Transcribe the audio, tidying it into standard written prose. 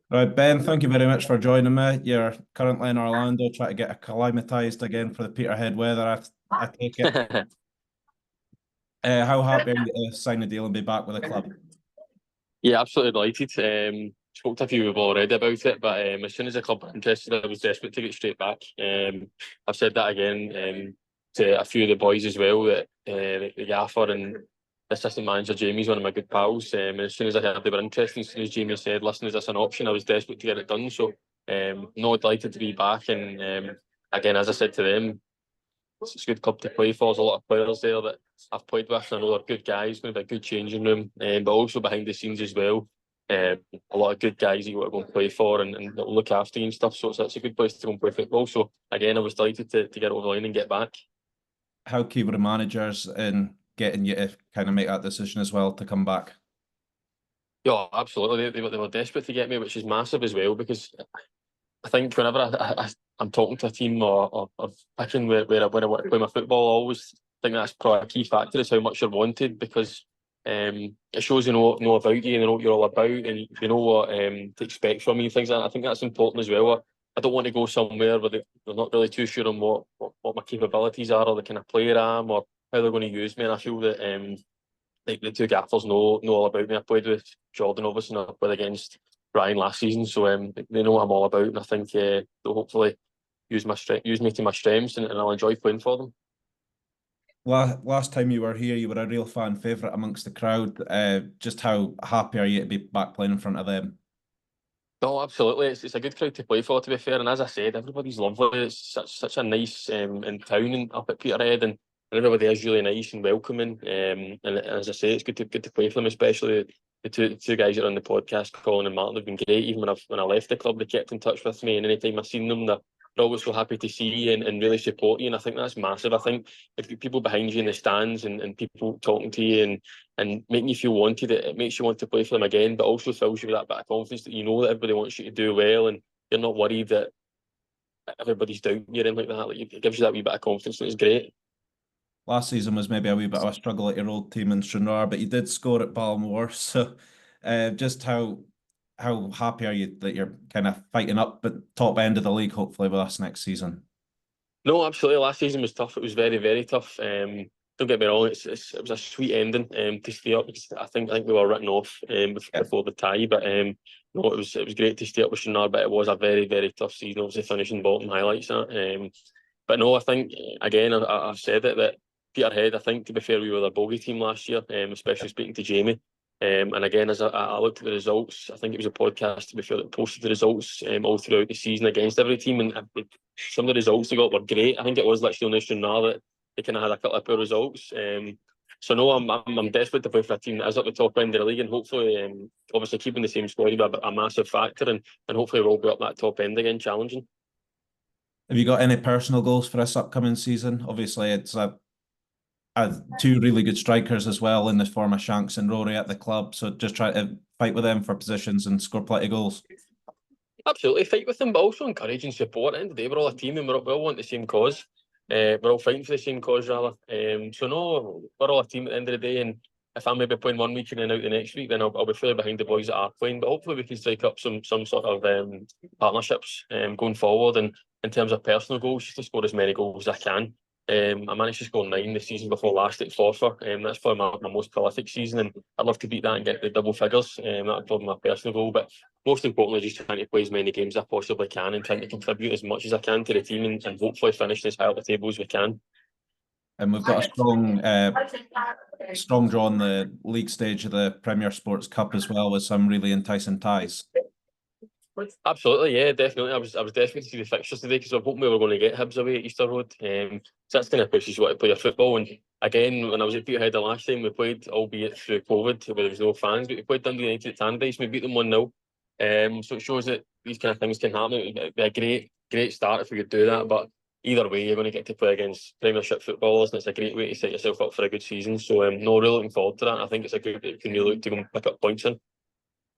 Right, Ben, thank you very much for joining me. You're currently in Orlando trying to get acclimatized again for the Peterhead weather, I take it. How happy are you to sign the deal and be back with the club? Yeah, absolutely delighted. Spoke to a few people already about it, but as soon as the club were interested, I was desperate to get straight back. I've said that again to a few of the boys as well, that the gaffer and the assistant manager Jamie's one of my good pals. And as soon as I heard they were interested, as soon as Jamie said, "Listen, is this an option?" I was desperate to get it done. So, no, delighted to be back. And again, as I said to them, it's a good club to play for. There's a lot of players there that I've played with, and I know they're good guys. Going to be a good changing room, but also behind the scenes as well. A lot of good guys that you want to go and play for and that'll look after you and stuff. So it's a good place to go and play football. So again, I was delighted to get over the line and get back. How key were the managers in getting you to kind of make that decision as well to come back? Yeah, absolutely. They were desperate to get me, which is massive as well because I think whenever I'm talking to a team or picking where I want to play my football, I always think that's probably a key factor is how much you're wanted because it shows you know about you, you know what you're all about, and you know what to expect from you, things like that. I think that's important as well. I don't want to go somewhere where they're not really too sure on what my capabilities are or the kind of player I am or how they're going to use me. And I feel that like the two gaffers know all about me. I played with Jordan obviously and I played against Ryan last season, so they know what I'm all about, and I think they'll hopefully use me to my strengths, and I'll enjoy playing for them. Last time you were here, you were a real fan favourite amongst the crowd. Just how happy are you to be back playing in front of them? No, absolutely. It's a good crowd to play for, to be fair. And as I said, everybody's lovely. It's such a nice in town and up at Peterhead, and everybody is really nice and welcoming. And as I say, it's good to play for them, especially the two guys that are on the podcast, Colin and Martin, have been great. Even when I left the club, they kept in touch with me, and anytime I've seen them, they're always so happy to see you and really support you. And I think that's massive. I think if you people behind you in the stands and people talking to you and making you feel wanted, it makes you want to play for them again, but also fills you with that bit of confidence that you know that everybody wants you to do well and you're not worried that everybody's doubting you or anything like that. Like, it gives you that wee bit of confidence and it's great. Last season was maybe a wee bit of a struggle at your old team in Stranraer, but you did score at Balmore. So, just how happy are you that you're kind of fighting up at top end of the league, hopefully with us next season? No, absolutely. Last season was tough. It was very, very tough. Don't get me wrong. It was a sweet ending to stay up because I think we were written off Yeah. before the tie. But no, it was great to stay up with Shinnar. But it was a very, very tough season. Obviously, finishing bottom highlights that. But no, I think again I've said it that Peterhead. I think to be fair, we were the bogey team last year. Especially speaking to Jamie. And again, as I looked at the results, I think it was a podcast to be fair that posted the results all throughout the season against every team, and some of the results they got were great. I think it was literally only Stranraer that they kind of had a couple of poor results. So no, I'm desperate to play for a team that is at the top end of the league, and hopefully, obviously keeping the same squad will be a massive factor, and hopefully we'll be up that top end again, challenging. Have you got any personal goals for this upcoming season? Obviously, it's two really good strikers as well in the form of Shanks and Rory at the club. So just try to fight with them for positions and score plenty of goals. Absolutely, fight with them, but also encourage and support. At the end of the day, we're all a team and we all want the same cause. We're all fighting for the same cause, rather. So no, we're all a team at the end of the day. And if I'm maybe playing one week and then out the next week, then I'll be fully behind the boys that are playing. But hopefully, we can strike up some sort of partnerships going forward. And in terms of personal goals, just to score as many goals as I can. I managed to score 9 the season before last at Forfar. That's probably my most prolific season, and I'd love to beat that and get the double figures. That'd probably be my personal goal. But most importantly, just trying to play as many games as I possibly can and trying to contribute as much as I can to the team and hopefully finish as high up the table as we can. And we've got a strong draw on the league stage of the Premier Sports Cup as well, with some really enticing ties. Absolutely, yeah, definitely. I was definitely to see the fixtures today because I'm hoping we were going to get Hibs away at Easter Road. So that's kind of pushes you want to play your football. And again, when I was at Peterhead the last time, we played, albeit through COVID, where there was no fans, but we played Dundee United at Tannadice. We beat them 1-0. So it shows that these kind of things can happen. It'd be a great start if we could do that. But either way, you're going to get to play against Premiership footballers, and it's a great way to set yourself up for a good season. So no, really looking forward to that. I think it's a good, it can really look to go and pick up points in.